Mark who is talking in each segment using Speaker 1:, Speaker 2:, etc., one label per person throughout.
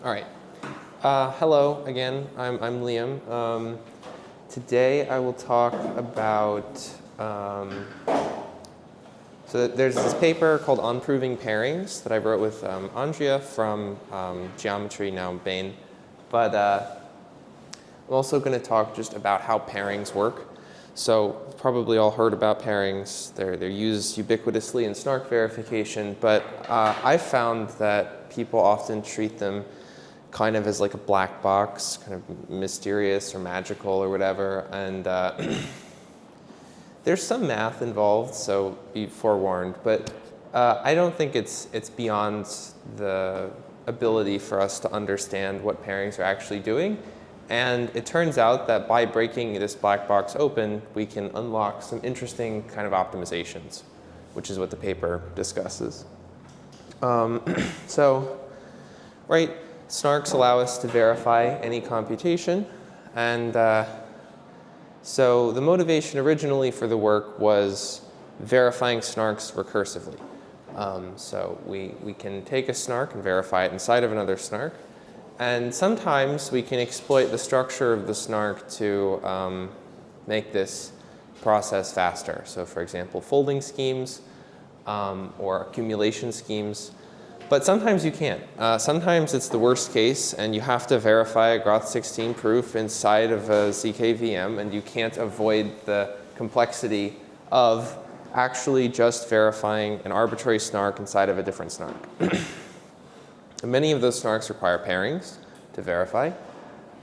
Speaker 1: All right. Hello again. I'm Liam. Today I will talk about. So there's this paper called On Proving Pairings that I wrote with Andrea from Geometry, now Bain. But I'm also going to talk just about how pairings work. So you've probably all heard about pairings. They're used ubiquitously in snark verification. But I found that people often treat them kind of as like a black box, kind of mysterious or magical or whatever. And there's some math involved, so be forewarned. But I don't think it's beyond the ability for us to understand what pairings are actually doing. And it turns out that by breaking this black box open, we can unlock some interesting kind of optimizations, which is what the paper discusses. Right. Snarks allow us to verify any computation, and so the motivation originally for the work was verifying snarks recursively. So we can take a snark and verify it inside of another snark, and sometimes we can exploit the structure of the snark to make this process faster. So for example, folding schemes or accumulation schemes. But sometimes you can't. Sometimes it's the worst case, and you have to verify a Groth16 proof inside of a ZK-VM, and you can't avoid the complexity of actually just verifying an arbitrary snark inside of a different snark. And many of those snarks require pairings to verify.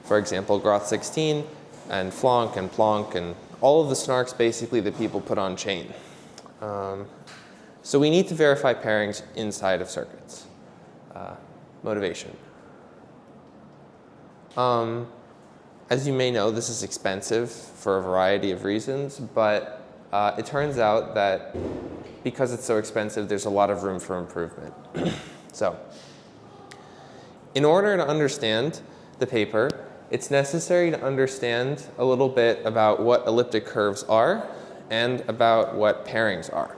Speaker 1: For example, Groth16 and Flonk and Plonk and all of the snarks basically that people put on chain. So we need to verify pairings inside of circuits. Motivation. As you may know, this is expensive for a variety of reasons, but it turns out that because it's so expensive, there's a lot of room for improvement. So, in order to understand the paper, it's necessary to understand a little bit about what elliptic curves are and about what pairings are.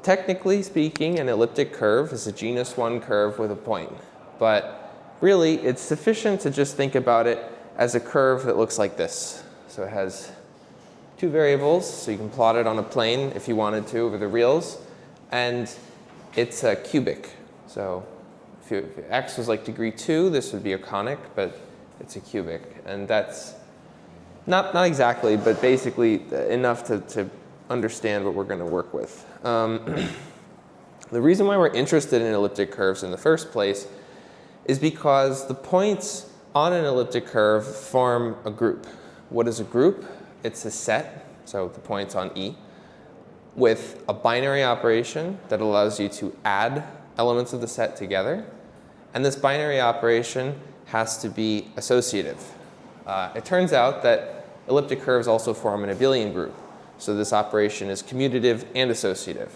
Speaker 1: Technically speaking, an elliptic curve is a genus 1 curve with a point. But really, it's sufficient to just think about it as a curve that looks like this. So it has two variables, so you can plot it on a plane if you wanted to over the reals. And it's a cubic. So if x was like degree 2, this would be a conic, but it's a cubic. And that's not exactly, but basically enough to understand what we're going to work with. The reason why we're interested in elliptic curves in the first place is because the points on an elliptic curve form a group. What is a group? It's a set, so the points on E, with a binary operation that allows you to add elements of the set together. And this binary operation has to be associative. It turns out that elliptic curves also form an abelian group. So this operation is commutative and associative,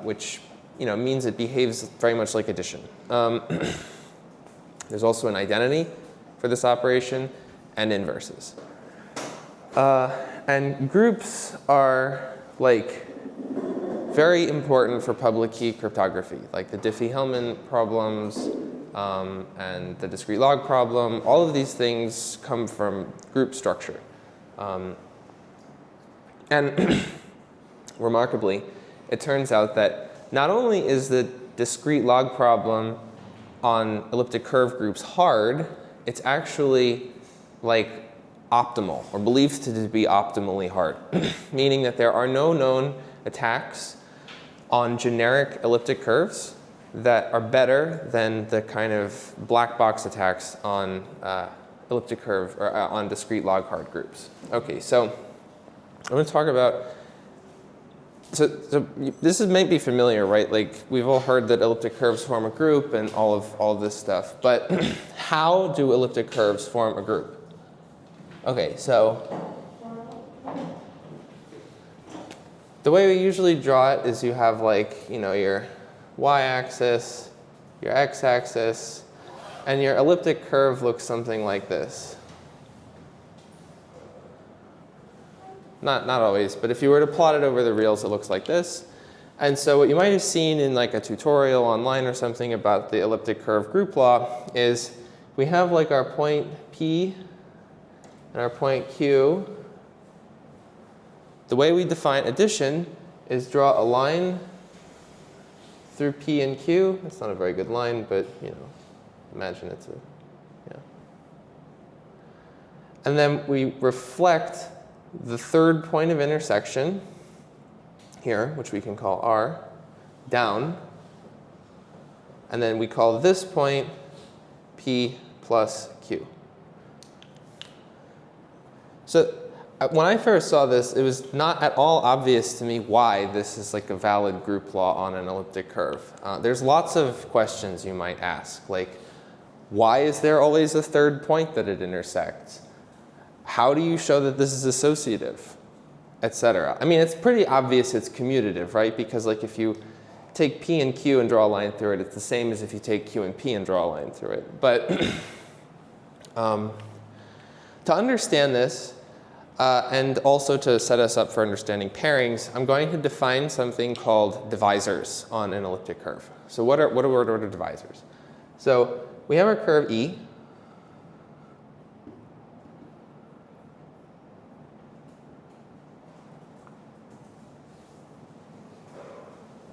Speaker 1: which means it behaves very much like addition. There's also an identity for this operation and inverses. And groups are very important for public key cryptography, like the Diffie-Hellman problems and the discrete log problem. All of these things come from group structure. And remarkably, it turns out that not only is the discrete log problem on elliptic curve groups hard, it's actually optimal, or believed to be optimally hard, meaning that there are no known attacks on generic elliptic curves that are better than the kind of black box attacks on elliptic curve or on discrete log hard groups. Okay, so I'm going to talk about, so this might be familiar, right? We've all heard that elliptic curves form a group and all of this stuff. But how do elliptic curves form a group? Okay, so the way we usually draw it is you have your y-axis, your x-axis, and your elliptic curve looks something like this. Not always, but if you were to plot it over the reals, it looks like this. And so what you might have seen in like a tutorial online or something about the elliptic curve group law is we have like our point P and our point Q. The way we define addition is draw a line through P and Q. It's not a very good line, but you know, imagine it's a, yeah. And then we reflect the third point of intersection here, which we can call R, down. And then we call this point P plus Q. So when I first saw this, it was not at all obvious to me why this is like a valid group law on an elliptic curve. There's lots of questions you might ask, like why is there always a third point that it intersects? How do you show that this is associative, etc.? I mean, it's pretty obvious it's commutative, right? Because like if you take P and Q and draw a line through it, it's the same as if you take Q and P and draw a line through it. But to understand this, and also to set us up for understanding pairings, I'm going to define something called divisors on an elliptic curve. So what are word-order divisors? So we have our curve E.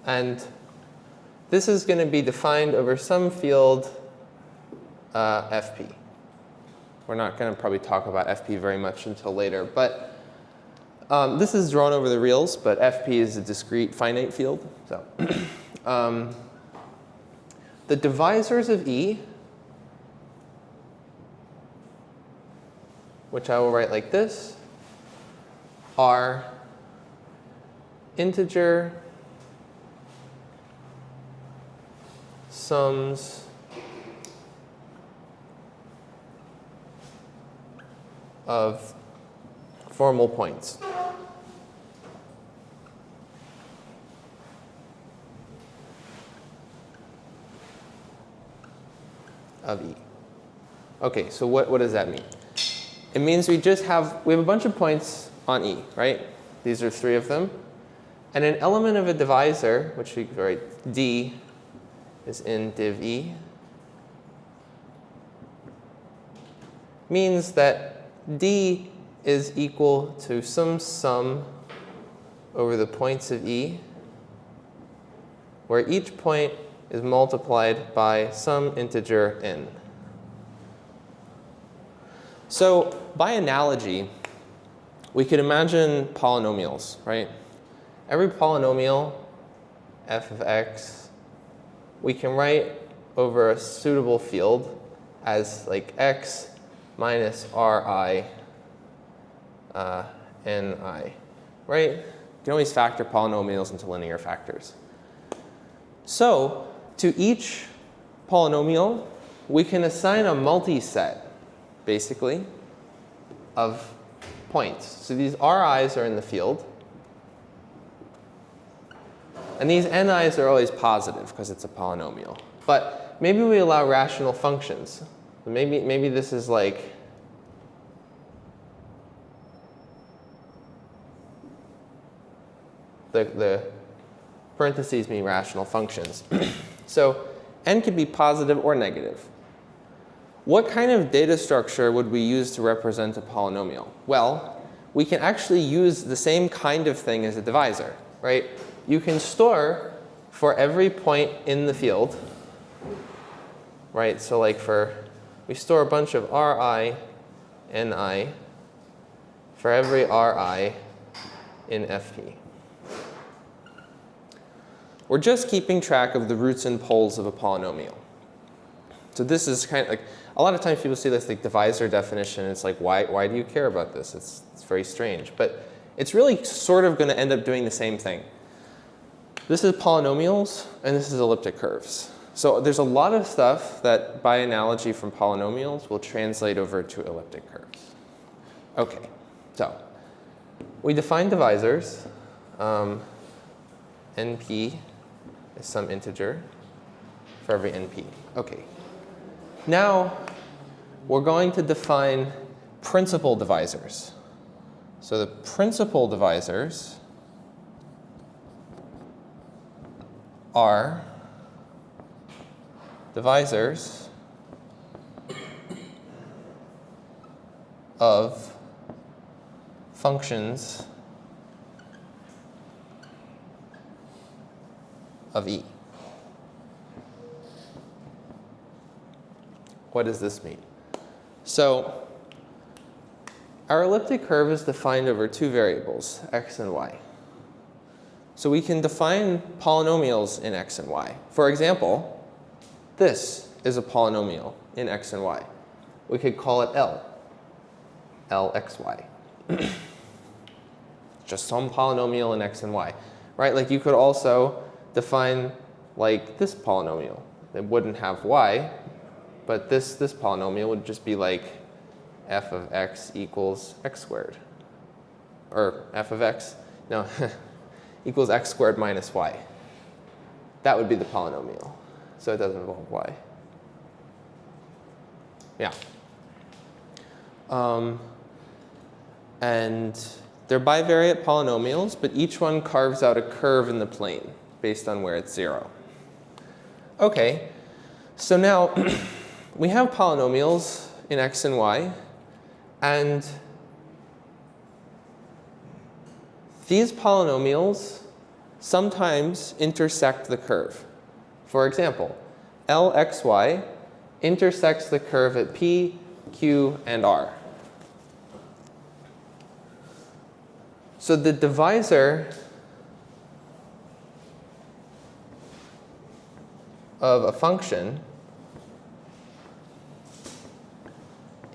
Speaker 1: And this is going to be defined over some field FP. We're not going to probably talk about FP very much until later. But this is drawn over the reals, but FP is a discrete finite field. So the divisors of E, which I will write like this, are integer sums of formal points. Of E. Okay, so what does that mean? It means we have a bunch of points on E, right? These are 3 of them. And an element of a divisor, which we write D, is in div E, means that D is equal to some sum over the points of E, where each point is multiplied by some integer n. So by analogy, we could imagine polynomials, right? Every polynomial, f of x, we can write over a suitable field as like x minus ri ni, right? You can always factor polynomials into linear factors. So to each polynomial, we can assign a multiset, basically, of points. So these ri's are in the field. And these ni's are always positive because it's a polynomial. But maybe we allow rational functions. Maybe this is like the parentheses mean rational functions. So n could be positive or negative. What kind of data structure would we use to represent a polynomial? Well, we can actually use the same kind of thing as a divisor, right? You can store for every point in the field, right? So like we store a bunch of ri, ni for every ri in FP. We're just keeping track of the roots and poles of a polynomial. So this is kind of like, a lot of times people see this like divisor definition. It's like, why do you care about this? It's very strange. But it's really sort of going to end up doing the same thing. This is polynomials, and this is elliptic curves. So there's a lot of stuff that, by analogy from polynomials, will translate over to elliptic curves. Okay, so we define divisors. NP is some integer for every NP. Okay. Now we're going to define principal divisors. So the principal divisors are divisors of functions of E. What does this mean? So our elliptic curve is defined over two variables, x and y. So we can define polynomials in x and y. For example, this is a polynomial in x and y. We could call it L, Lxy. Just some polynomial in x and y, right? Like you could also define like this polynomial. It wouldn't have y, but this polynomial would just be like f of x equals x squared. Or f of x, no, equals x squared minus y. That would be the polynomial. So it doesn't involve y. Yeah. And they're bivariate polynomials, but each one carves out a curve in the plane based on where it's 0. Okay, so now we have polynomials in x and y, and these polynomials sometimes intersect the curve. For example, Lxy intersects the curve at P, Q, and R. So the divisor of a function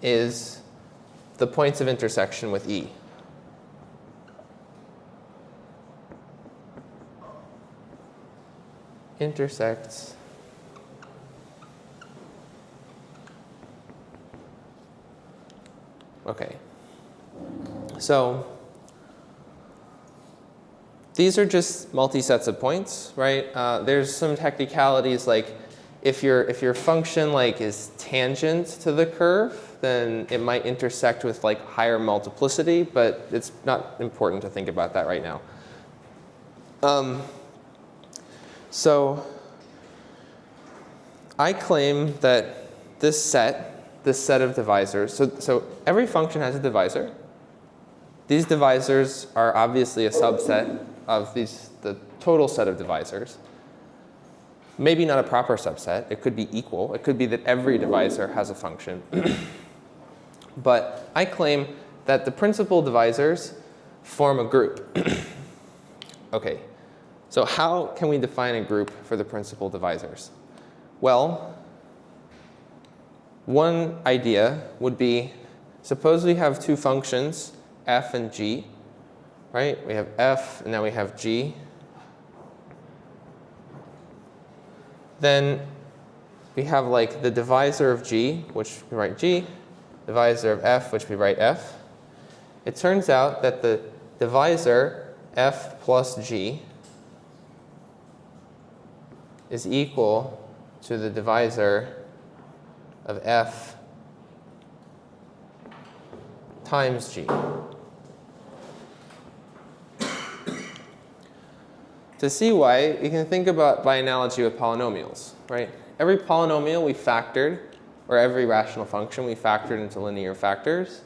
Speaker 1: is the points of intersection with E. Intersects okay. So these are just multi-sets of points, right? There's some technicalities like if your function like is tangent to the curve, then it might intersect with like higher multiplicity, but it's not important to think about that right now. So I claim that this set of divisors, so every function has a divisor. These divisors are obviously a subset of the total set of divisors. Maybe not a proper subset. It could be equal. It could be that every divisor has a function. But I claim that the principal divisors form a group. Okay, so how can we define a group for the principal divisors? Well, one idea would be, suppose we have two functions, f and g, right? We have f, and now we have g. Then we have like the divisor of g, which we write g, divisor of f, which we write f. It turns out that the divisor f plus g is equal to the divisor of f times g. To see why, you can think about by analogy with polynomials, right? Every polynomial we factored, or every rational function we factored into linear factors.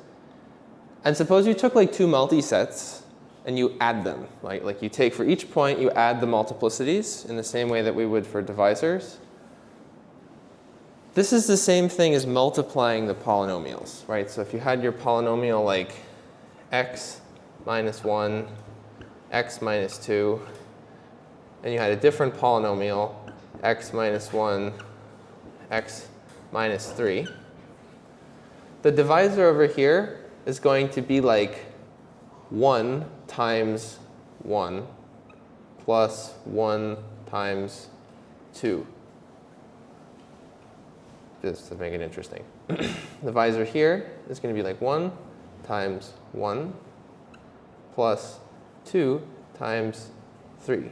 Speaker 1: And suppose you took like two multisets and you add them. Like you take for each point, you add the multiplicities in the same way that we would for divisors. This is the same thing as multiplying the polynomials, right? So if you had your polynomial like x minus 1, x minus 2, and you had a different polynomial, x minus 1, x minus 3. The divisor over here is going to be like 1 times 1 plus 1 times 2. Just to make it interesting. The divisor here is going to be like 1 times 1 plus 2 times 3.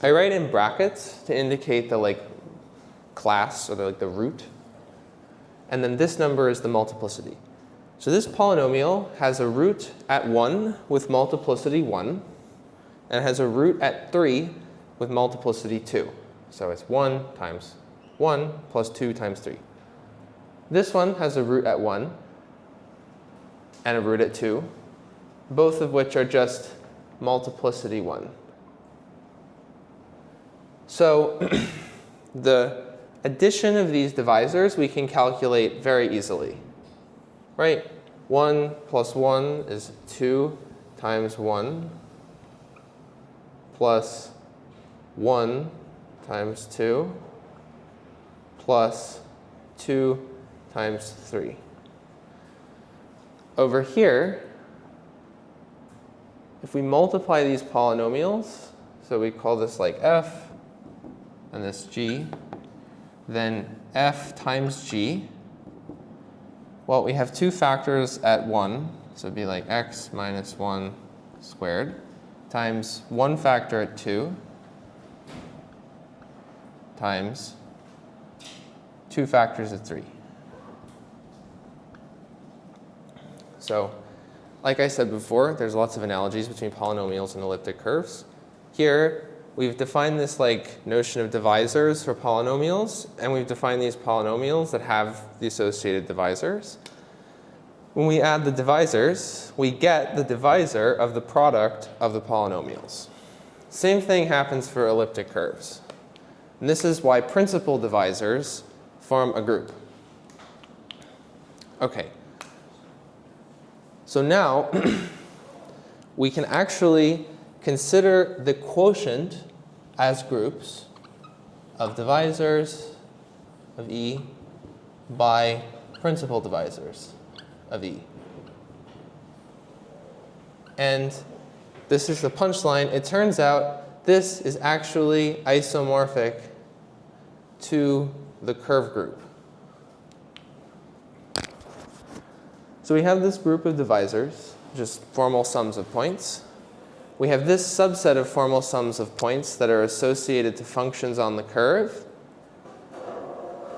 Speaker 1: I write in brackets to indicate the like class or the root. And then this number is the multiplicity. So this polynomial has a root at 1 with multiplicity 1. And it has a root at 3 with multiplicity 2. So it's 1 times 1 plus 2 times 3. This one has a root at 1 and a root at 2, both of which are just multiplicity 1. So the addition of these divisors we can calculate very easily, right? 1 plus 1 is 2 times 1 plus 1 times 2 plus 2 times 3. Over here, if we multiply these polynomials, so we call this like f and this g, then f times g, well, we have two factors at 1, so it'd be like x minus 1 squared, times one factor at 2, times two factors at 3. So, like I said before, there's lots of analogies between polynomials and elliptic curves. Here, we've defined this like notion of divisors for polynomials, and we've defined these polynomials that have the associated divisors. When we add the divisors, we get the divisor of the product of the polynomials. Same thing happens for elliptic curves. And this is why principal divisors form a group. Okay. So now we can actually consider the quotient as groups of divisors of E by principal divisors of E. And this is the punchline. It turns out this is actually isomorphic to the curve group. So we have this group of divisors, just formal sums of points. We have this subset of formal sums of points that are associated to functions on the curve.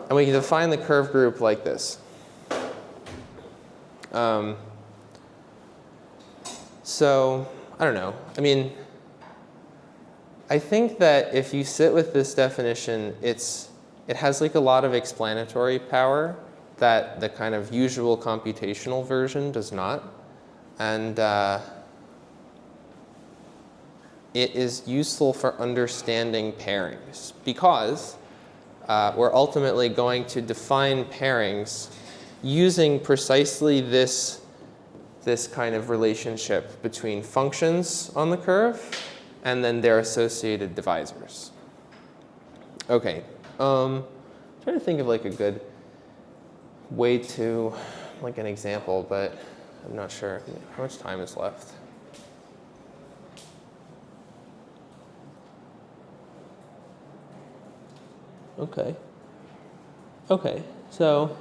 Speaker 1: And we can define the curve group like this. So, I don't know. I mean, I think that if you sit with this definition, it has like a lot of explanatory power that the kind of usual computational version does not. And it is useful for understanding pairings because we're ultimately going to define pairings using precisely this kind of relationship between functions on the curve and then their associated divisors. Okay, trying to think of like a good way to, like an example, but I'm not sure. How much time is left? Okay. So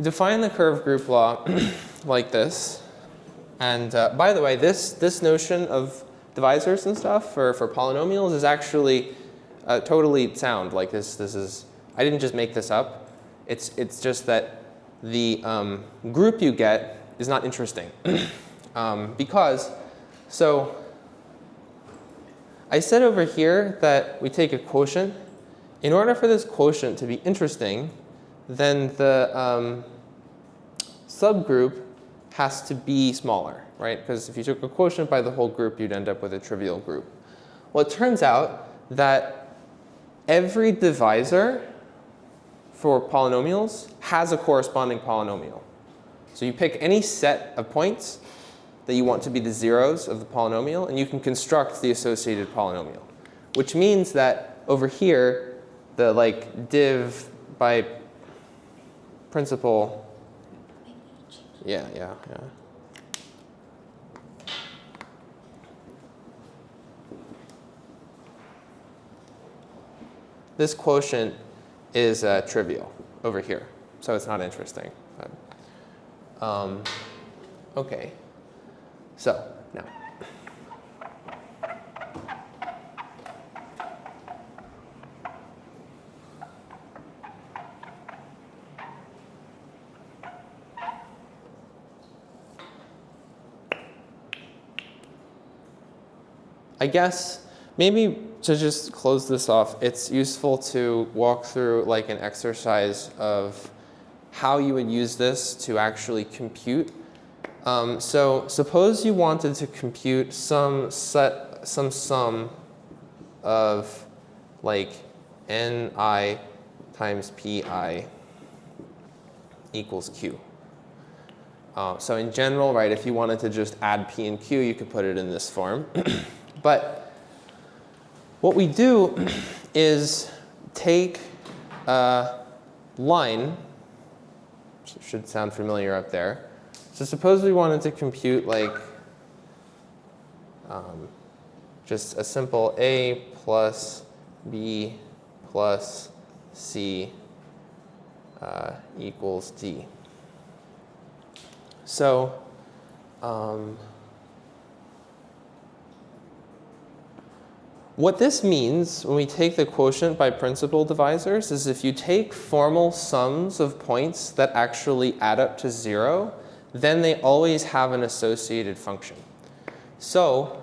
Speaker 1: define the curve group law like this. And by the way, this notion of divisors and stuff for polynomials is actually totally sound. Like this is, I didn't just make this up. It's just that the group you get is not interesting. Because, so I said over here that we take a quotient. In order for this quotient to be interesting, then the subgroup has to be smaller, right? Because if you took a quotient by the whole group, you'd end up with a trivial group. Well, it turns out that every divisor for polynomials has a corresponding polynomial. So you pick any set of points that you want to be the zeros of the polynomial, and you can construct the associated polynomial. Which means that over here, the like div by principal, yeah. This quotient is trivial over here, so it's not interesting. But, okay, so now. I guess Maybe to just close this off, it's useful to walk through like an exercise of how you would use this to actually compute. So suppose you wanted to compute some sum of like ni times pi equals q. So in general, right, if you wanted to just add p and q, you could put it in this form. But what we do is take a line, which should sound familiar up there. So suppose we wanted to compute like just a simple a plus b plus c equals d. So what this means when we take the quotient by principal divisors is if you take formal sums of points that actually add up to 0, then they always have an associated function. So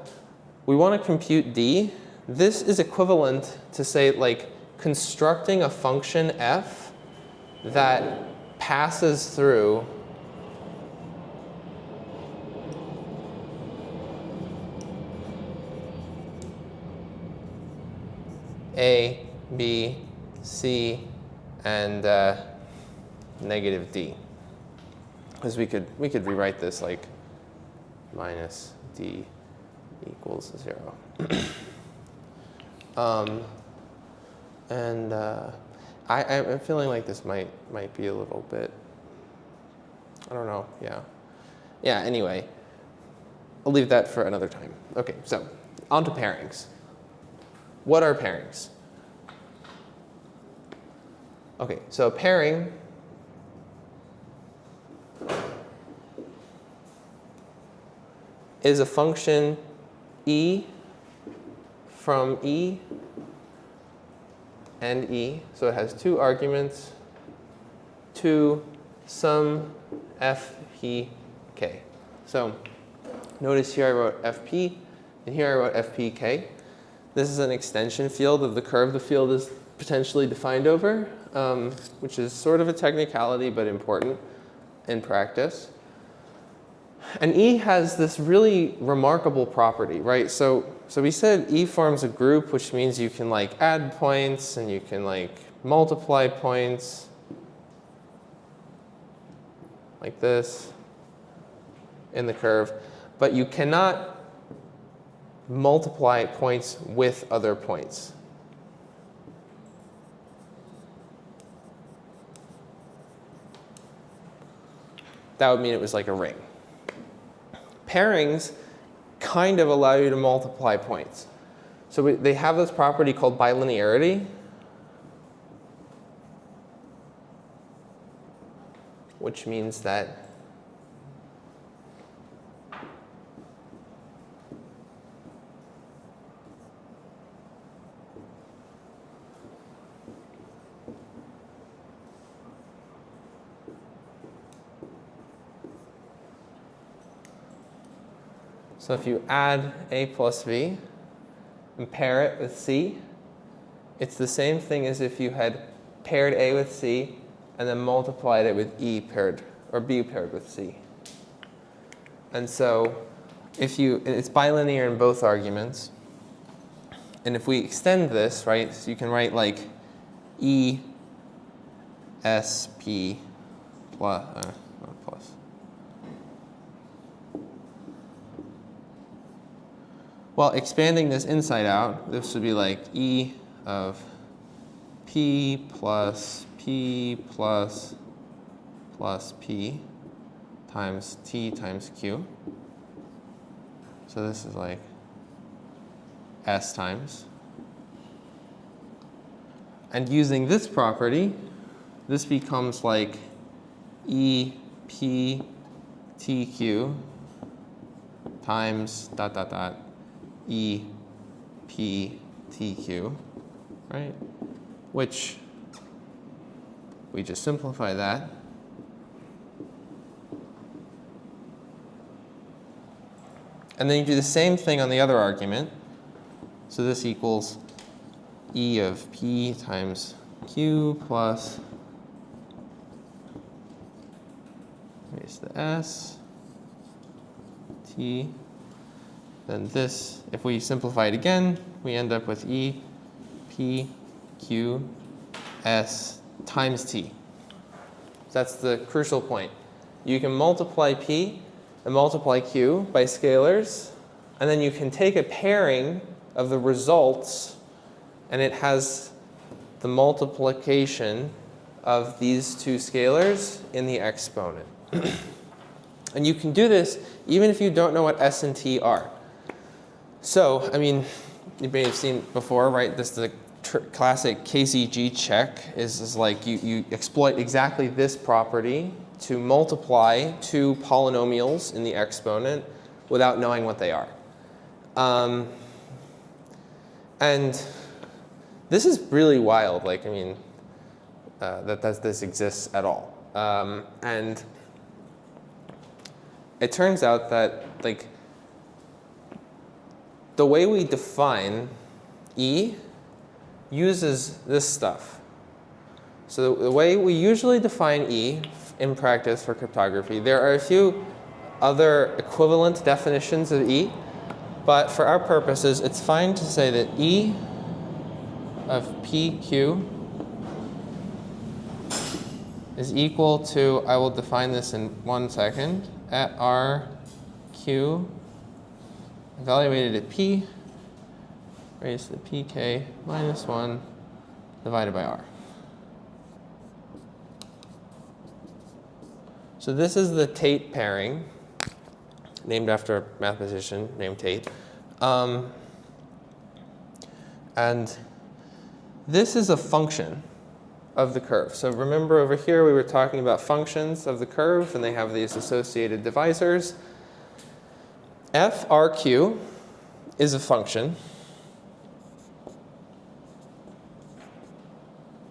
Speaker 1: we want to compute d. This is equivalent to say like constructing a function f that passes through a, b, c, and negative d. Because we could rewrite this like minus d equals 0. I'm feeling like this might be a little bit, I don't know, yeah. Yeah, anyway, I'll leave that for another time. Okay, so on to pairings. What are pairings? Okay, so a pairing is a function e from e and e. So it has two arguments to some f, p, k. So notice here I wrote fp, and here I wrote fpk. This is an extension field of the curve the field is potentially defined over, which is sort of a technicality but important in practice. And E has this really remarkable property, right? So we said E forms a group, which means you can like add points and you can like multiply points like this in the curve, but you cannot multiply points with other points. That would mean it was like a ring. Pairings kind of allow you to multiply points. So they have this property called bilinearity, which means that so if you add a plus b and pair it with c, it's the same thing as if you had paired a with c and then multiplied it with e paired or b paired with c. And so it's bilinear in both arguments. And if we extend this, right, so you can write like e s p plus, not plus. Well, expanding this inside out, this would be like E of P plus P plus plus P times T times Q. So this is like S times. And using this property, this becomes like E P T Q times dot dot dot E P T Q, right? Which we just simplify that. And then you do the same thing on the other argument. So this equals E of P times Q plus raise to the S T. Then this, if we simplify it again, we end up with E P Q S times T. That's the crucial point. You can multiply P and multiply Q by scalars, and then you can take a pairing of the results, and it has the multiplication of these two scalars in the exponent. And you can do this even if you don't know what S and T are. So, I mean, you may have seen before, right? This is the classic KCG check is like you exploit exactly this property to multiply two polynomials in the exponent without knowing what they are. And this is really wild, like, I mean, that this exists at all. And it turns out that, like, the way we define E uses this stuff. So the way we usually define E in practice for cryptography, there are a few other equivalent definitions of E, but for our purposes, it's fine to say that E of PQ is equal to, I will define this in 1 second, at RQ evaluated at P raised to the PK minus 1 divided by R. So this is the Tate pairing, named after a mathematician named Tate. And this is a function of the curve. So remember over here we were talking about functions of the curve, and they have these associated divisors. FRQ is a function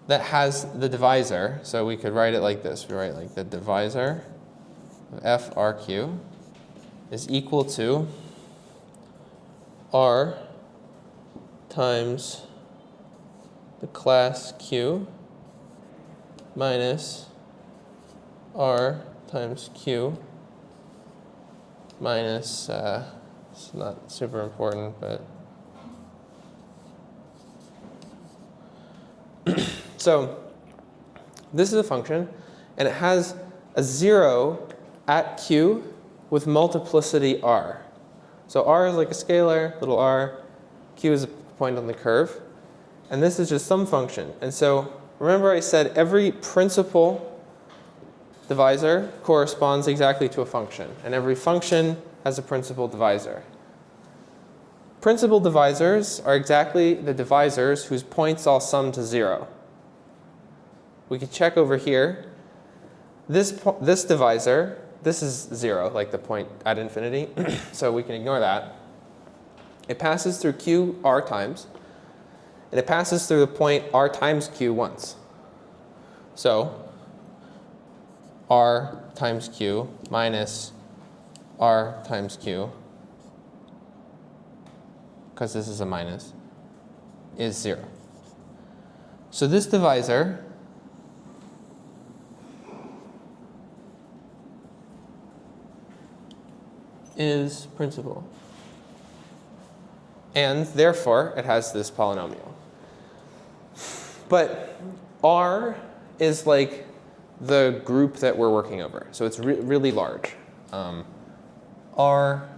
Speaker 1: that has the divisor. So we could write it like this. We write like the divisor of FRQ is equal to R times the class Q minus R times Q minus, it's not super important, but so this is a function, and it has a 0 at Q with multiplicity R. So R is like a scalar, little r, Q is a point on the curve, and this is just some function. And so remember I said every principal divisor corresponds exactly to a function, and every function has a principal divisor. Principal divisors are exactly the divisors whose points all sum to 0. We can check over here. This divisor, this is 0, like the point at infinity, so we can ignore that. It passes through Q R times, and it passes through the point R times Q once. So R times Q minus R times Q, because this is a minus, is 0. So this divisor is principal. And therefore, it has this polynomial. But R is like the group that we're working over. So it's really large. R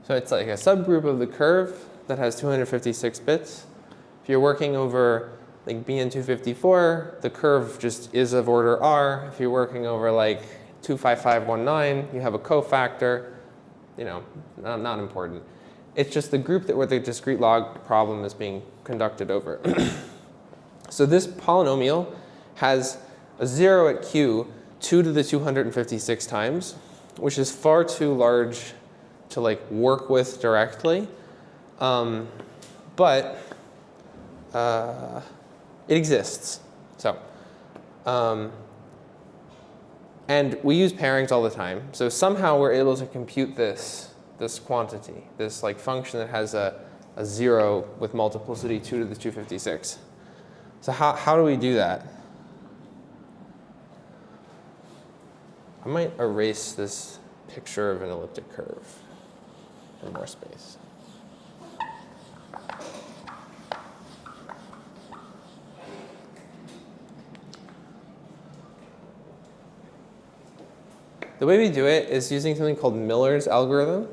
Speaker 1: so it's like a subgroup of the curve that has 256 bits. If you're working over like BN254, the curve just is of order R. If you're working over like 25519, you have a cofactor. You know, not important. It's just the group that where the discrete log problem is being conducted over. So this polynomial has a 0 at Q 2 to the 256 times, which is far too large to like work with directly. But it exists. So And we use pairings all the time. So somehow we're able to compute this quantity, this like function that has a 0 with multiplicity 2 to the 256. So how do we do that? I might erase this picture of an elliptic curve for more space. The way we do it is using something called Miller's algorithm.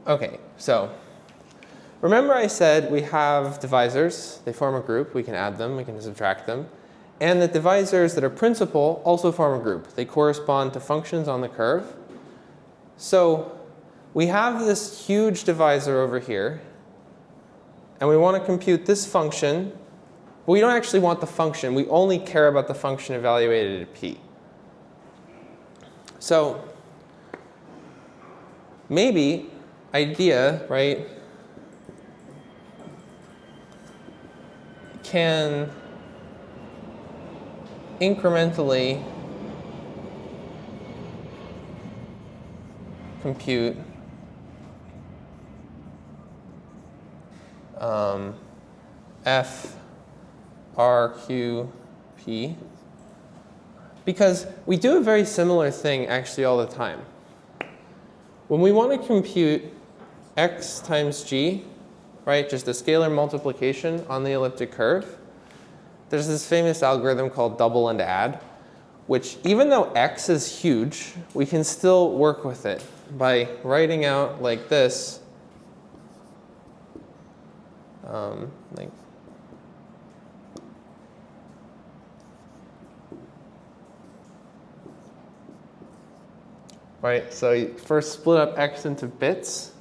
Speaker 1: Okay, so remember I said we have divisors. They form a group. We can add them. We can subtract them. And the divisors that are principal also form a group. They correspond to functions on the curve. So we have this huge divisor over here. And we want to compute this function. But we don't actually want the function. We only care about the function evaluated at p. So maybe idea, right, can incrementally compute F, R, Q, P. Because we do a very similar thing actually all the time. When we want to compute x times g, right, just a scalar multiplication on the elliptic curve, there's this famous algorithm called double and add, which even though x is huge, we can still work with it by writing out like this, right, so you first split up x into bits,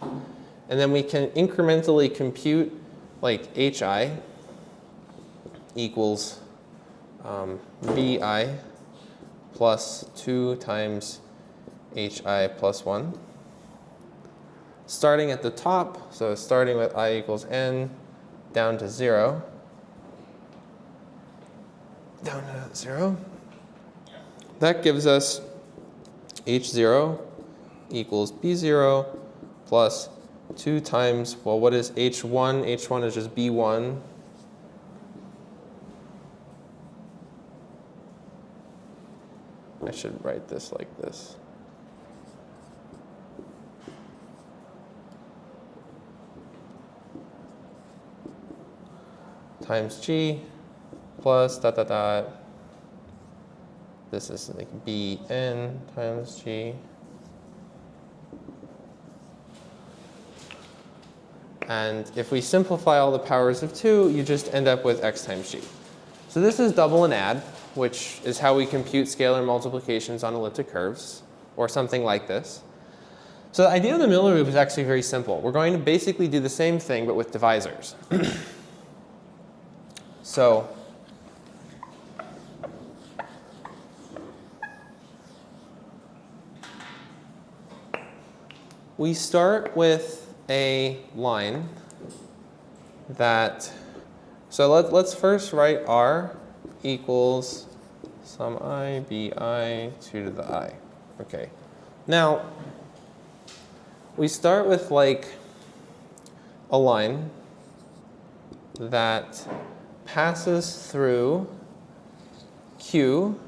Speaker 1: and then we can incrementally compute like hi equals bi plus 2 times hi plus 1. Starting at the top, so starting with I equals n down to 0. Down to 0. That gives us h0 equals b0 plus 2 times, well, what is h1? h1 is just b1. I should write this like this. Times g plus dot dot dot. This is like bn times g. And if we simplify all the powers of 2, you just end up with x times g. So this is double and add, which is how we compute scalar multiplications on elliptic curves, or something like this. So the idea of the Miller loop is actually very simple. We're going to basically do the same thing, but with divisors. So we start with a line that, so let's first write r equals sum I bi 2 to the I. Okay. Now, we start with like a line that passes through Q.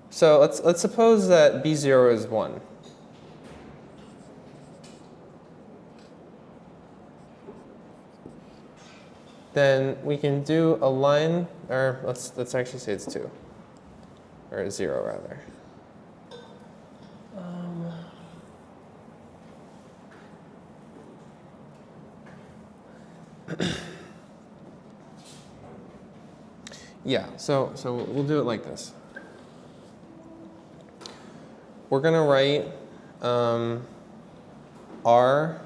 Speaker 1: So let's suppose that B0 is 1. Then we can do a line, or let's actually say it's 2, or 0 rather. Yeah, so we'll do it like this. We're going to write R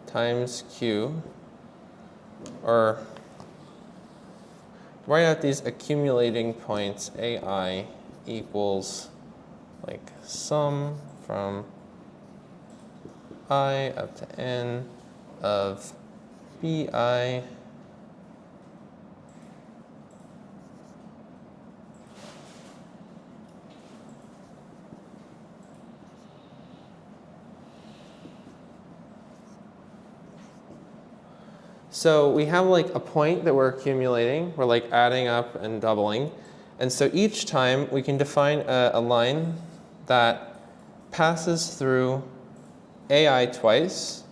Speaker 1: times Q, or write out these accumulating points AI equals like sum from I up to n of bi So we have like a point that we're accumulating. We're like adding up and doubling. And so each time we can define a line that passes through ai twice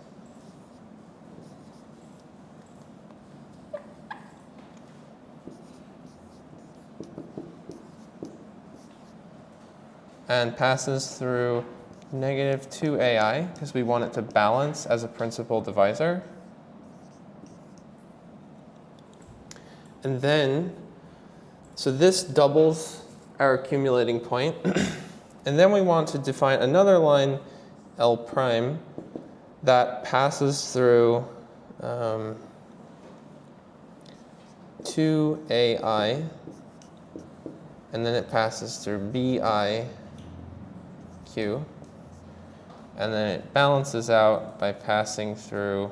Speaker 1: and passes through negative 2ai because we want it to balance as a principal divisor. And then, so this doubles our accumulating point. And then we want to define another line, L prime, that passes through 2ai, and then it passes through biq, and then it balances out by passing through,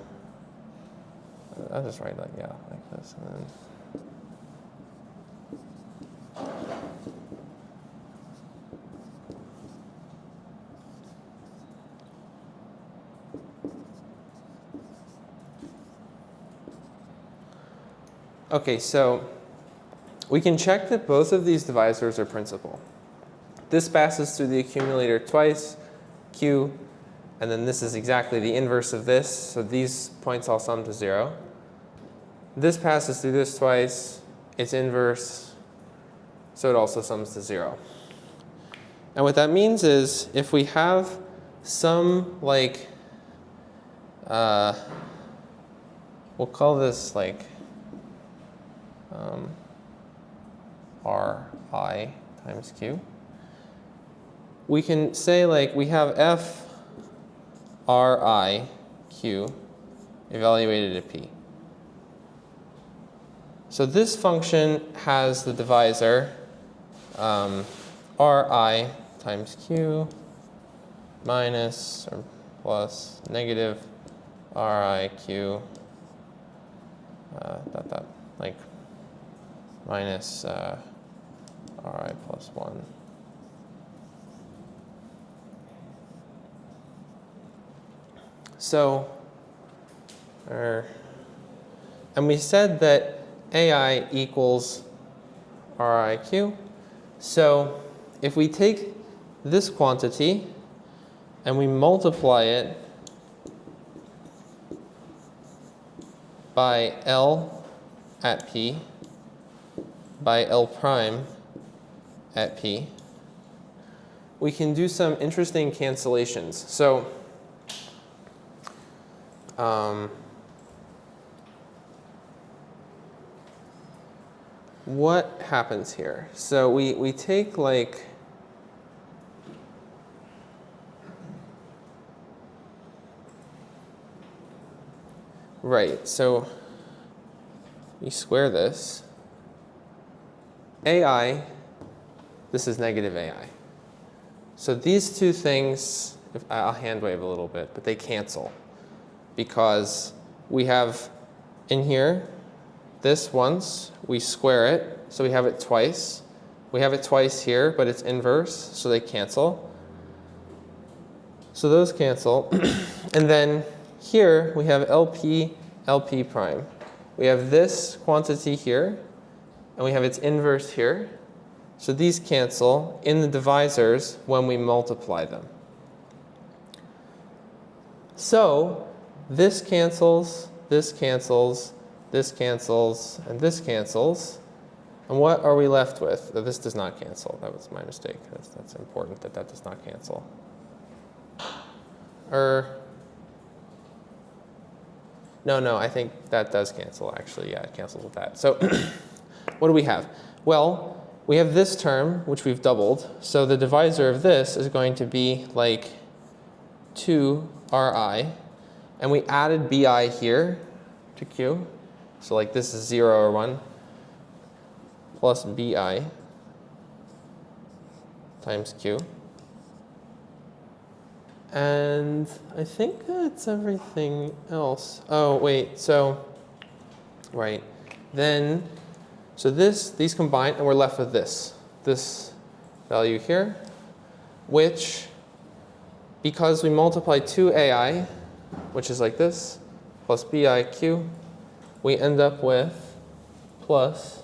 Speaker 1: I'll just write like, yeah, like this, and then okay, so we can check that both of these divisors are principal. This passes through the accumulator twice, q, and then this is exactly the inverse of this, so these points all sum to 0. This passes through this twice, it's inverse, so it also sums to 0. And what that means is if we have some like, we'll call this like Ri times Q. We can say like we have f Ri Q evaluated at P. So this function has the divisor Ri times Q minus or plus negative Riq like minus Ri plus 1. So, and we said that ai equals Riq. So if we take this quantity and we multiply it by L at P by L prime at P, we can do some interesting cancellations. So what happens here? So we take like right, so we square this. ai, this is negative ai. So these two things, I'll hand wave a little bit, but they cancel because we have in here this once, we square it, so we have it twice. We have it twice here, but it's inverse, so they cancel. So those cancel. And then here we have LP, LP prime. We have this quantity here, and we have its inverse here. So these cancel in the divisors when we multiply them. So this cancels, this cancels, this cancels, and this cancels. And what are we left with? This does not cancel. That was my mistake. That's important that that does not cancel. No, I think that does cancel, actually. Yeah, it cancels with that. So what do we have? Well, we have this term, which we've doubled. So the divisor of this is going to be like 2Ri. And we added bi here to Q. So like this is 0 or 1 plus bi times Q. And I think that's everything else. Oh, wait, so, right. Then, so these combine, and we're left with this value here, which, because we multiply 2ai, which is like this, plus biq, we end up with plus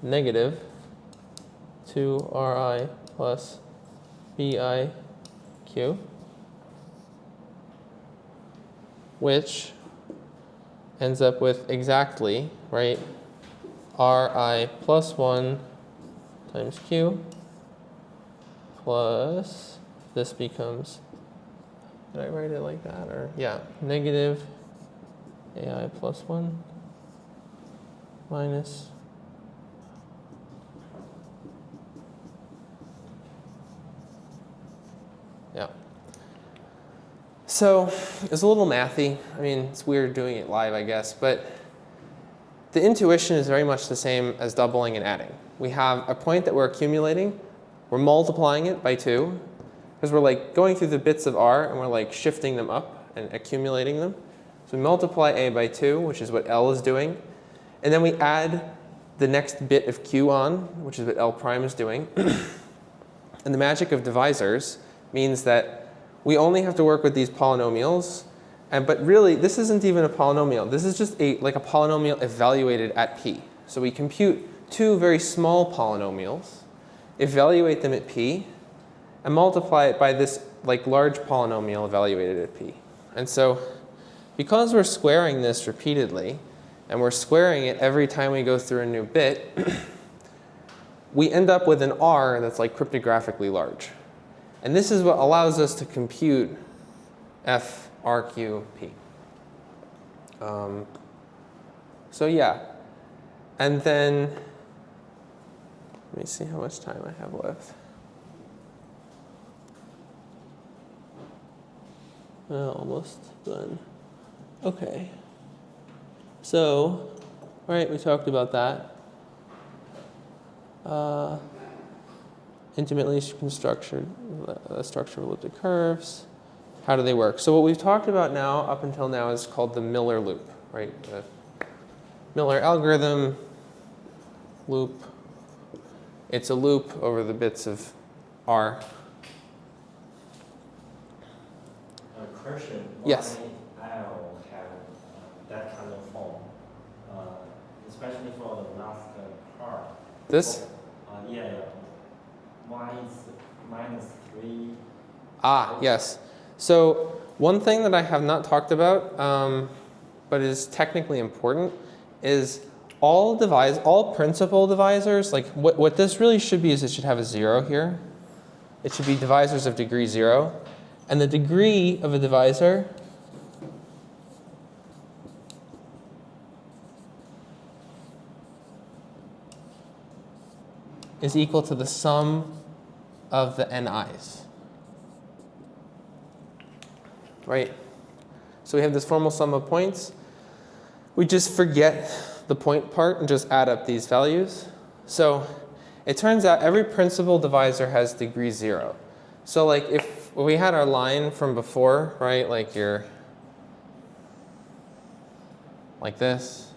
Speaker 1: negative 2ri plus biq, which ends up with exactly, right, ri plus 1 times q plus, this becomes, did I write it like that? Or yeah, negative ai plus 1 minus yeah. So it's a little mathy. I mean, it's weird doing it live, I guess, but the intuition is very much the same as doubling and adding. We have a point that we're accumulating. We're multiplying it by 2, because we're like going through the bits of r and we're like shifting them up and accumulating them. So we multiply a by 2, which is what L is doing. And then we add the next bit of q on, which is what L prime is doing. And the magic of divisors means that we only have to work with these polynomials. But really, this isn't even a polynomial. This is just like a polynomial evaluated at p. So we compute 2 very small polynomials, evaluate them at p, and multiply it by this like large polynomial evaluated at p. And so because we're squaring this repeatedly, and we're squaring it every time we go through a new bit, we end up with an r that's like cryptographically large. And this is what allows us to compute FRQP. So yeah, and then let me see how much time I have left. Almost done. Okay. So, all right, we talked about that. Intimately structured structure of elliptic curves. How do they work? So what we've talked about now, up until now, is called the Miller loop, right? The Miller algorithm loop. It's a loop over the bits of R.
Speaker 2: Question.
Speaker 1: Yes.
Speaker 2: Why L have that kind of form, especially for the last part.
Speaker 1: This?
Speaker 2: Yeah. Why is -3?
Speaker 1: Ah, yes. So one thing that I have not talked about, but is technically important, is all principal divisors, like what this really should be is it should have a 0 here. It should be divisors of degree 0. And the degree of a divisor is equal to the sum of the ni's. Right? So we have this formal sum of points. We just forget the point part and just add up these values. So it turns out every principal divisor has degree 0. So like if we had our line from before, right, like you're like this,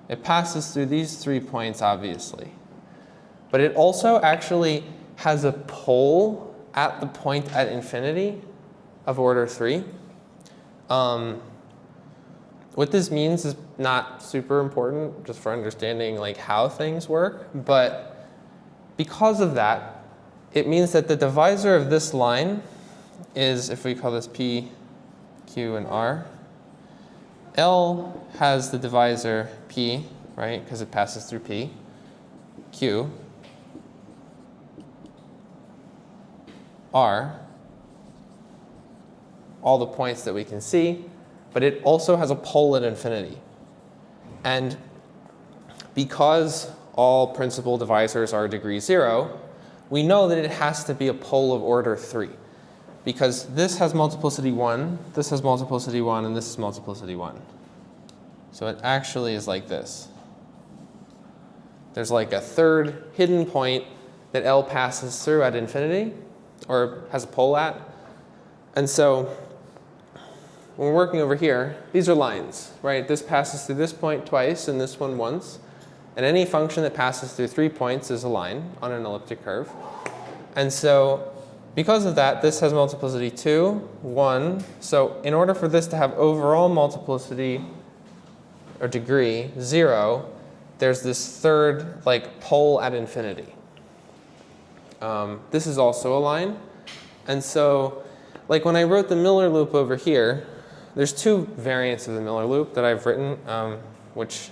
Speaker 1: it passes through these 3 points, obviously. But it also actually has a pole at the point at infinity of order 3. What this means is not super important, just for understanding like how things work. But because of that, it means that the divisor of this line is, if we call this P, Q, and R, L has the divisor P, right, because it passes through P, Q, R, all the points that we can see, but it also has a pole at infinity. And because all principal divisors are degree 0, we know that it has to be a pole of order 3. Because this has multiplicity 1, this has multiplicity 1, and this is multiplicity 1. So it actually is like this. There's like a third hidden point that L passes through at infinity, or has a pole at. And so when we're working over here, these are lines, right? This passes through this point twice and this one once. And any function that passes through 3 points is a line on an elliptic curve. And so because of that, this has multiplicity 2, 1. So in order for this to have overall multiplicity or degree 0, there's this third like pole at infinity. This is also a line. And so like when I wrote the Miller loop over here, there's 2 variants of the Miller loop that I've written, which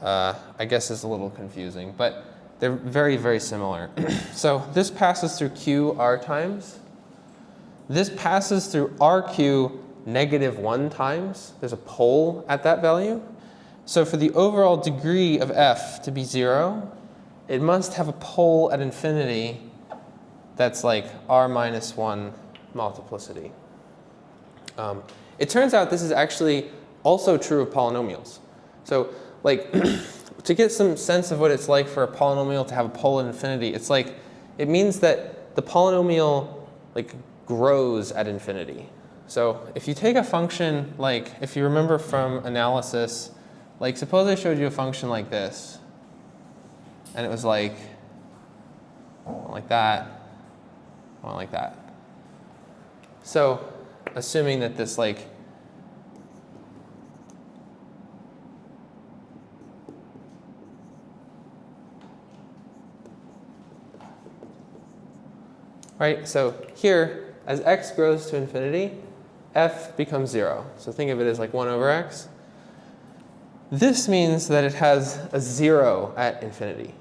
Speaker 1: I guess is a little confusing, but they're very, very similar. So this passes through Q r times. This passes through RQ -1 times. There's a pole at that value. So for the overall degree of f to be 0, it must have a pole at infinity that's like r minus 1 multiplicity. It turns out this is actually also true of polynomials. So like to get some sense of what it's like for a polynomial to have a pole at infinity, it's like it means that the polynomial like grows at infinity. So if you take a function like, if you remember from analysis, like suppose I showed you a function like this, and it was like that, like that. So assuming that this like right, so here, as x grows to infinity, f becomes 0. So think of it as like 1 over x. This means that it has a 0 at infinity.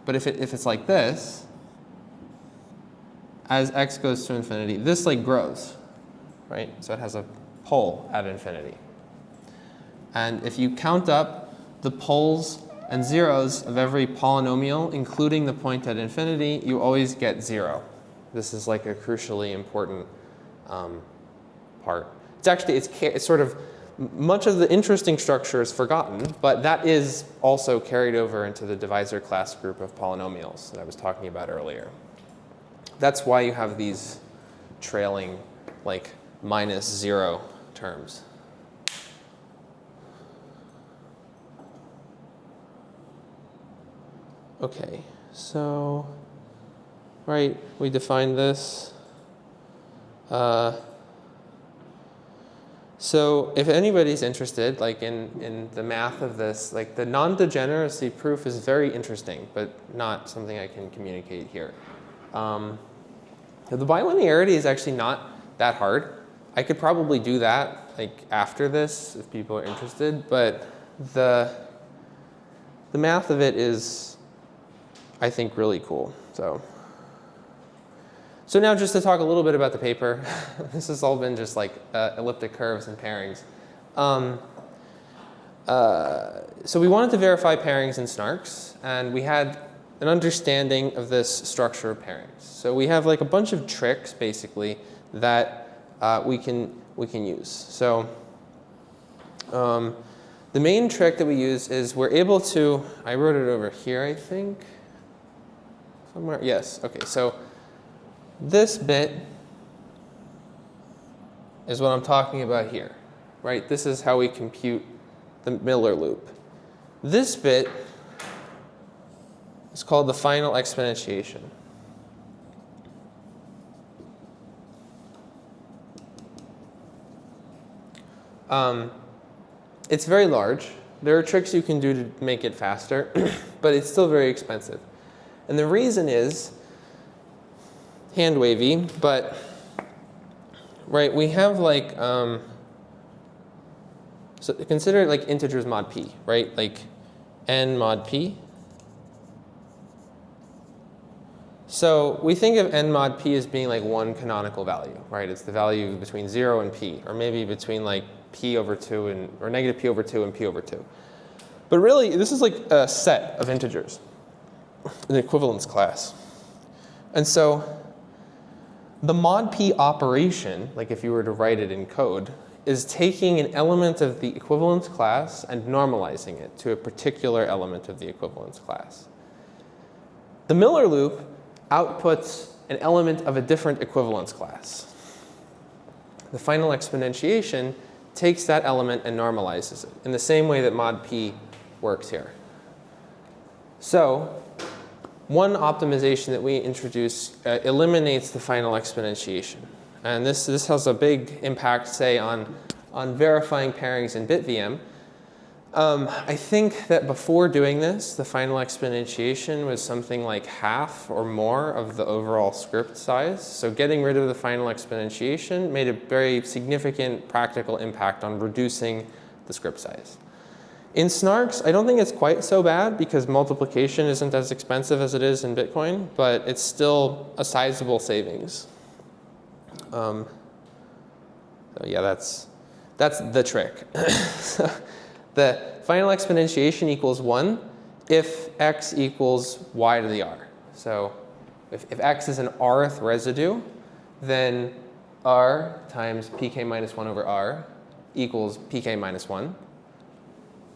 Speaker 1: But if it's like this, as x goes to infinity, this like grows, right? So it has a pole at infinity. And if you count up the poles and zeros of every polynomial, including the point at infinity, you always get 0. This is like a crucially important part. It's actually, it's sort of, much of the interesting structure is forgotten, but that is also carried over into the divisor class group of polynomials that I was talking about earlier. That's why you have these trailing like -0 terms. Okay, so, right, we defined this. So if anybody's interested, like in the math of this, like the non-degeneracy proof is very interesting, but not something I can communicate here. The bilinearity is actually not that hard. I could probably do that like after this if people are interested, but the math of it is, I think, really cool. So now just to talk a little bit about the paper. This has all been just like elliptic curves and pairings. So we wanted to verify pairings and snarks, and we had an understanding of this structure of pairings. So we have like a bunch of tricks basically that we can use. So the main trick that we use is we're able to, I wrote it over here I think, somewhere, yes, okay, so this bit is what I'm talking about here, right? This is how we compute the Miller loop. This bit is called the final exponentiation. It's very large. There are tricks you can do to make it faster, but it's still very expensive. And the reason is, hand wavy, but right, we have like, so consider it like integers mod p, right? Like n mod p. So we think of n mod p as being like one canonical value, right? It's the value between 0 and p, or maybe between like p over 2 and, or negative p over 2 and p over 2. But really, this is like a set of integers, an equivalence class. And so the mod p operation, like if you were to write it in code, is taking an element of the equivalence class and normalizing it to a particular element of the equivalence class. The Miller loop outputs an element of a different equivalence class. The final exponentiation takes that element and normalizes it in the same way that mod p works here. So one optimization that we introduce eliminates the final exponentiation. And this has a big impact, say, on verifying pairings in BitVM. I think that before doing this, the final exponentiation was something like half or more of the overall script size. So getting rid of the final exponentiation made a very significant practical impact on reducing the script size. In snarks, I don't think it's quite so bad because multiplication isn't as expensive as it is in Bitcoin, but it's still a sizable savings. So yeah, that's the trick. The final exponentiation equals 1 if x equals y to the r. So if x is an rth residue, then r times pk minus 1 over r equals pk minus 1.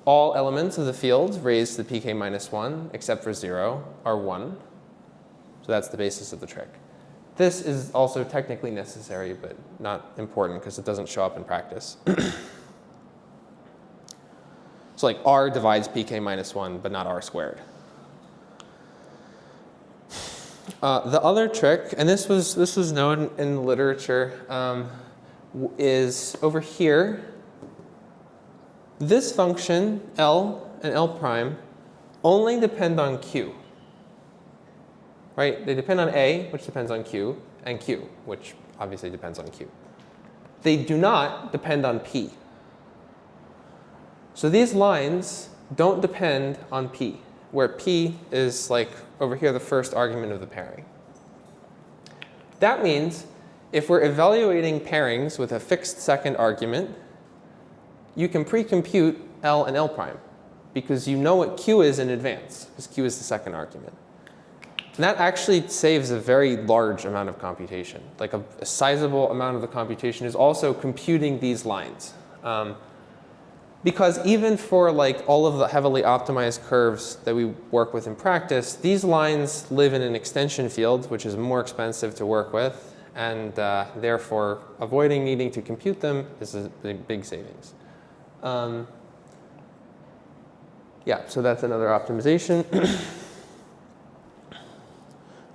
Speaker 1: All elements of the field raised to the pk minus 1, except for 0, are 1. So that's the basis of the trick. This is also technically necessary, but not important because it doesn't show up in practice. So like r divides pk minus 1, but not r squared. The other trick, and this was known in the literature, is over here. This function, L and L prime, only depend on Q. Right? They depend on A, which depends on Q, and Q, which obviously depends on Q. They do not depend on P. So these lines don't depend on P, where P is like over here the first argument of the pairing. That means if we're evaluating pairings with a fixed second argument, you can pre-compute L and L prime because you know what Q is in advance, because Q is the second argument. And that actually saves a very large amount of computation. Like a sizable amount of the computation is also computing these lines. Because even for like all of the heavily optimized curves that we work with in practice, these lines live in an extension field, which is more expensive to work with. And therefore, avoiding needing to compute them is a big savings. Yeah, so that's another optimization.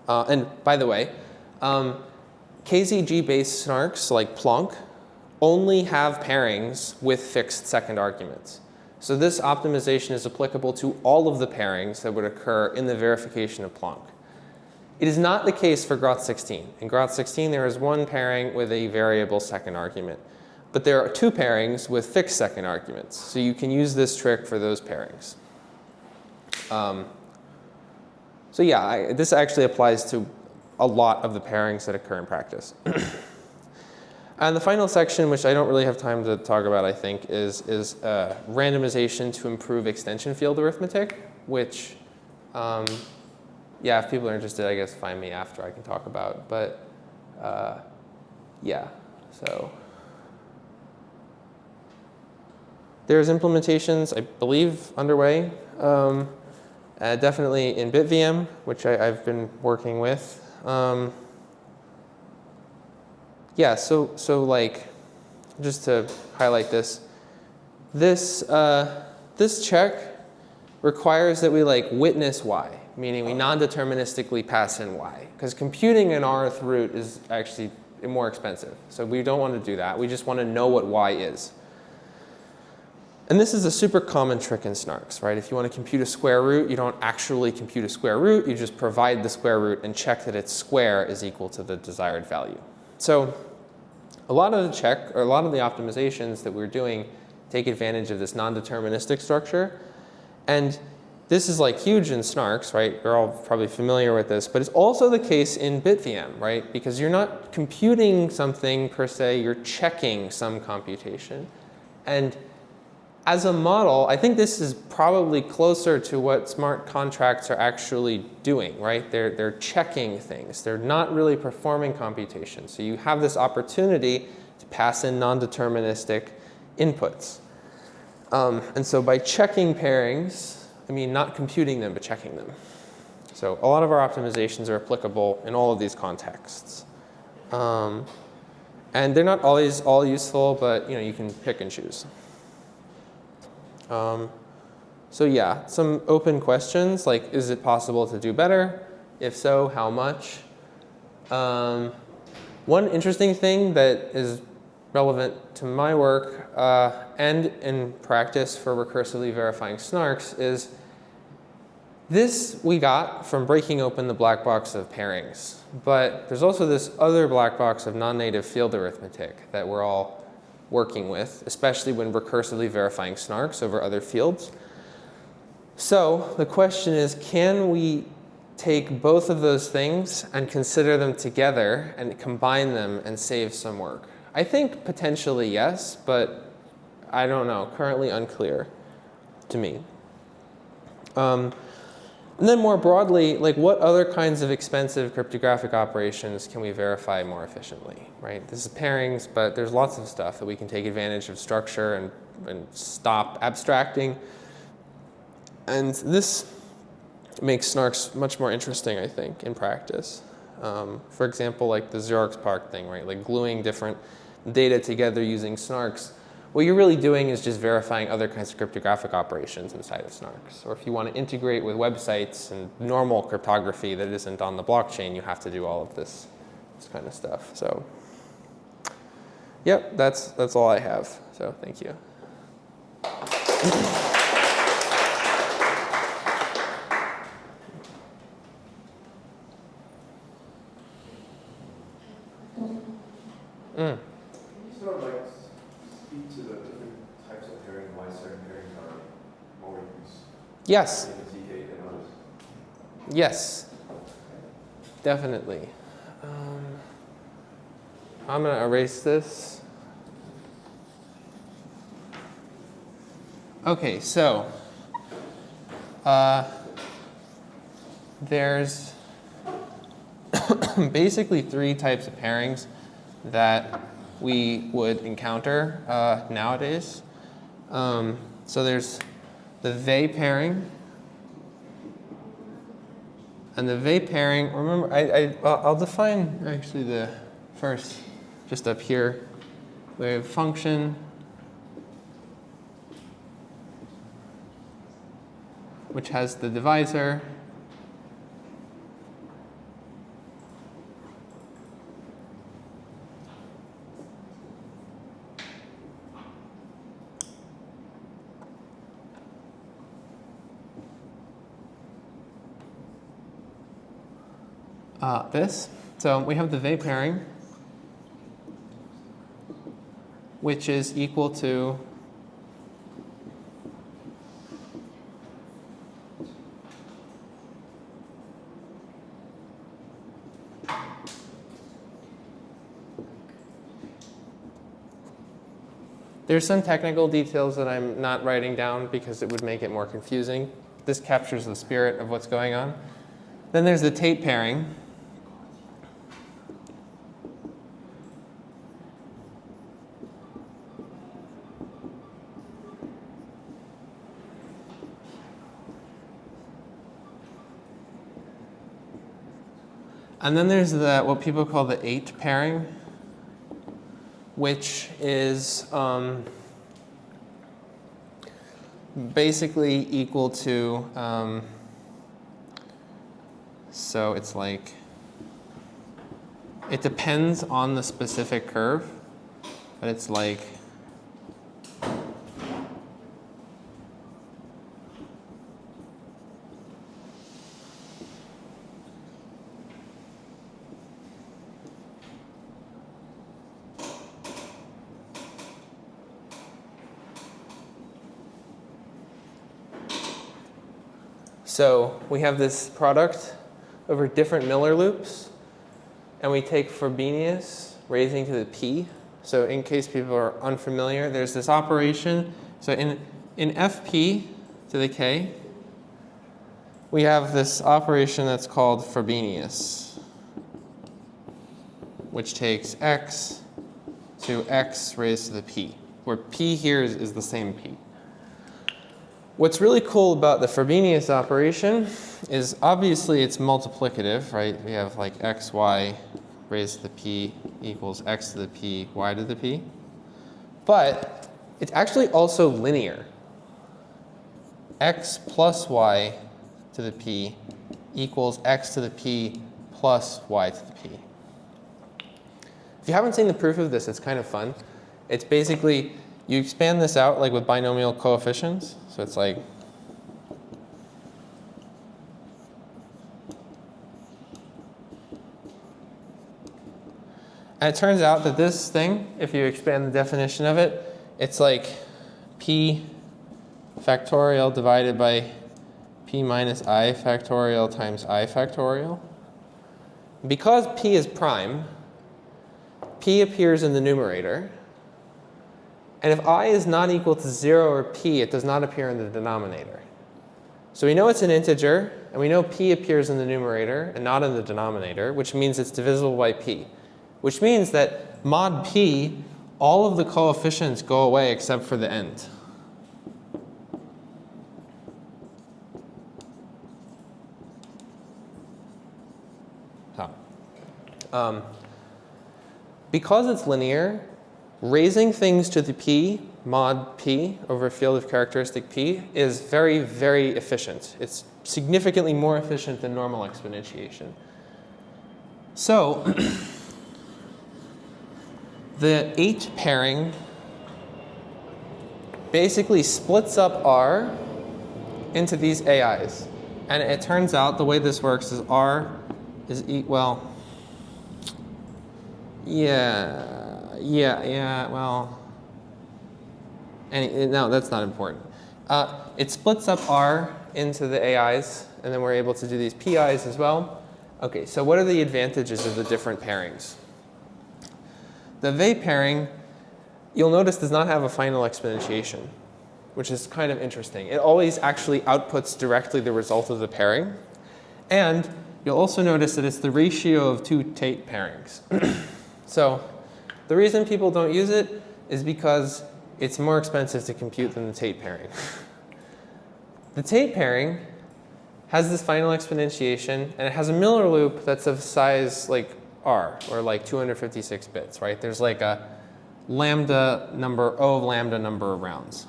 Speaker 1: And by the way, KZG-based snarks like Plonk only have pairings with fixed second arguments. So this optimization is applicable to all of the pairings that would occur in the verification of Plonk. It is not the case for Groth16. In Groth16, there is one pairing with a variable second argument. But there are two pairings with fixed second arguments. So you can use this trick for those pairings. So yeah, this actually applies to a lot of the pairings that occur in practice. And the final section, which I don't really have time to talk about, I think, is randomization to improve extension field arithmetic, which, yeah, if people are interested, I guess find me after I can talk about. But yeah, so there's implementations, I believe, underway. Definitely in BitVM, which I've been working with. Yeah, so like, just to highlight this, this check requires that we like witness y, meaning we non-deterministically pass in y, because computing an rth root is actually more expensive. So we don't want to do that. We just want to know what y is. And this is a super common trick in snarks, right? If you want to compute a square root, you don't actually compute a square root. You just provide the square root and check that its square is equal to the desired value. So a lot of the optimizations that we're doing take advantage of this non-deterministic structure. And this is like huge in snarks, right? You're all probably familiar with this. But it's also the case in BitVM, right? Because you're not computing something per se. You're checking some computation. And as a model, I think this is probably closer to what smart contracts are actually doing, right? They're checking things. They're not really performing computation. So you have this opportunity to pass in non-deterministic inputs. And so by checking pairings, I mean not computing them, but checking them. So a lot of our optimizations are applicable in all of these contexts. And they're not always all useful, but you can pick and choose. So yeah, some open questions like, is it possible to do better? If so, how much? One interesting thing that is relevant to my work and in practice for recursively verifying snarks is this we got from breaking open the black box of pairings. But there's also this other black box of non-native field arithmetic that we're all working with, especially when recursively verifying snarks over other fields. So the question is, can we take both of those things and consider them together and combine them and save some work? I think potentially yes, but I don't know, currently unclear to me. And then more broadly, like what other kinds of expensive cryptographic operations can we verify more efficiently, right? This is pairings, but there's lots of stuff that we can take advantage of structure and stop abstracting. And this makes snarks much more interesting, I think, in practice. For example, like the Xerox PARC thing, right? Like gluing different data together using snarks. What you're really doing is just verifying other kinds of cryptographic operations inside of snarks. Or if you want to integrate with websites and normal cryptography that isn't on the blockchain, you have to do all of this kind of stuff. So, yep, that's all I have. So thank you.
Speaker 3: Can you sort of like speak to the different types of pairing, why certain pairings are more used?
Speaker 1: Yes.
Speaker 3: In the T8 and others?
Speaker 1: Yes. Definitely. I'm going to erase this. Okay, so there's basically three types of pairings that we would encounter nowadays. So there's the Vey pairing. And the Vey pairing, remember, I'll define actually the first, just up here. We have function, which has the divisor. This. So we have the Vey pairing, which is equal to there's some technical details that I'm not writing down because it would make it more confusing. This captures the spirit of what's going on. Then there's the Tate pairing, and then there's what people call the 8 pairing, which is basically equal to, so it's like, it depends on the specific curve, but it's like, so we have this product over different Miller loops, and we take Frobenius raising to the p. So in case people are unfamiliar, there's this operation. So in fp to the k, we have this operation that's called Frobenius, which takes x to x raised to the p, where p here is the same p. What's really cool about the Frobenius operation is obviously it's multiplicative, right? We have like xy raised to the p equals x to the p, y to the p. But it's actually also linear. X plus y to the p equals x to the p plus y to the p. If you haven't seen the proof of this, it's kind of fun. It's basically, you expand this out like with binomial coefficients. So it's like and it turns out that this thing, if you expand the definition of it, it's like p factorial divided by p minus I factorial times I factorial. Because p is prime, p appears in the numerator. And if I is not equal to 0 or p, it does not appear in the denominator. So we know it's an integer, and we know p appears in the numerator and not in the denominator, which means it's divisible by p. Which means that mod p, all of the coefficients go away except for the end. Because it's linear, raising things to the p, mod p, over a field of characteristic p, is very, very efficient. It's significantly more efficient than normal exponentiation. So the 8 pairing basically splits up R into these AIs. And it turns out the way this works is R is well, no, that's not important. It splits up R into the AIs, and then we're able to do these PIs as well. Okay, so what are the advantages of the different pairings? The V pairing, you'll notice, does not have a final exponentiation, which is kind of interesting. It always actually outputs directly the result of the pairing. And you'll also notice that it's the ratio of 2 Tate pairings. So the reason people don't use it is because it's more expensive to compute than the Tate pairing. The Tate pairing has this final exponentiation, and it has a Miller loop that's of size like R, or like 256 bits, right? There's like a lambda number, O of lambda number of rounds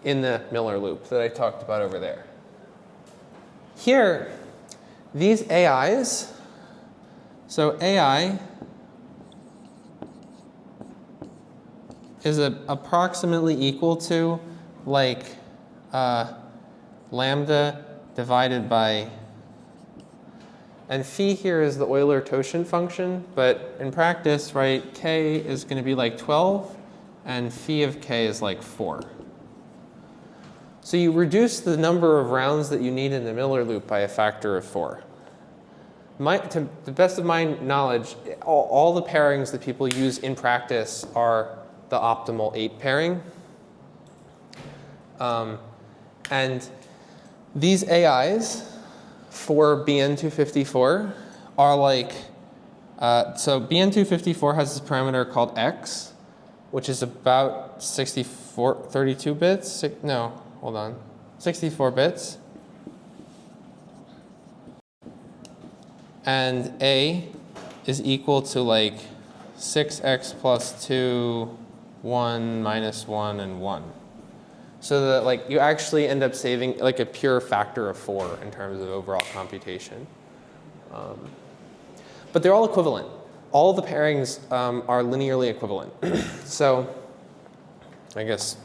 Speaker 1: in the Miller loop that I talked about over there. Here, these AIs, so AI is approximately equal to like lambda divided by, and phi here is the Euler-Toshin function, but in practice, right, k is going to be like 12, and phi of k is like 4. So you reduce the number of rounds that you need in the Miller loop by a factor of 4. To the best of my knowledge, all the pairings that people use in practice are the optimal 8 pairing. And these AIs for BN254 are like, so BN254 has this parameter called x, which is about 32 bits. No, hold on, 64 bits. And A is equal to like 6x plus 2, 1, minus 1, and 1. So that like you actually end up saving like a pure factor of 4 in terms of overall computation. But they're all equivalent. All the pairings are linearly equivalent. So I guess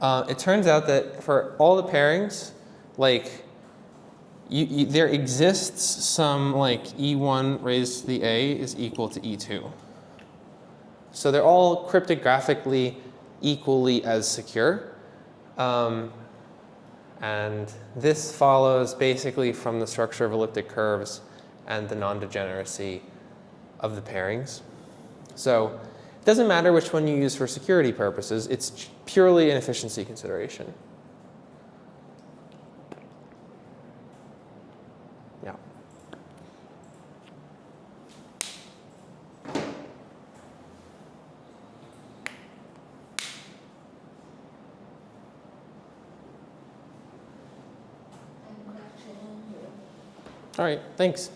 Speaker 1: it turns out that for all the pairings, like there exists some like E1 raised to the A is equal to E2. So they're all cryptographically equally as secure. And this follows basically from the structure of elliptic curves and the non-degeneracy of the pairings. So it doesn't matter which one you use for security purposes. It's purely an efficiency consideration. Yeah. All right, thanks.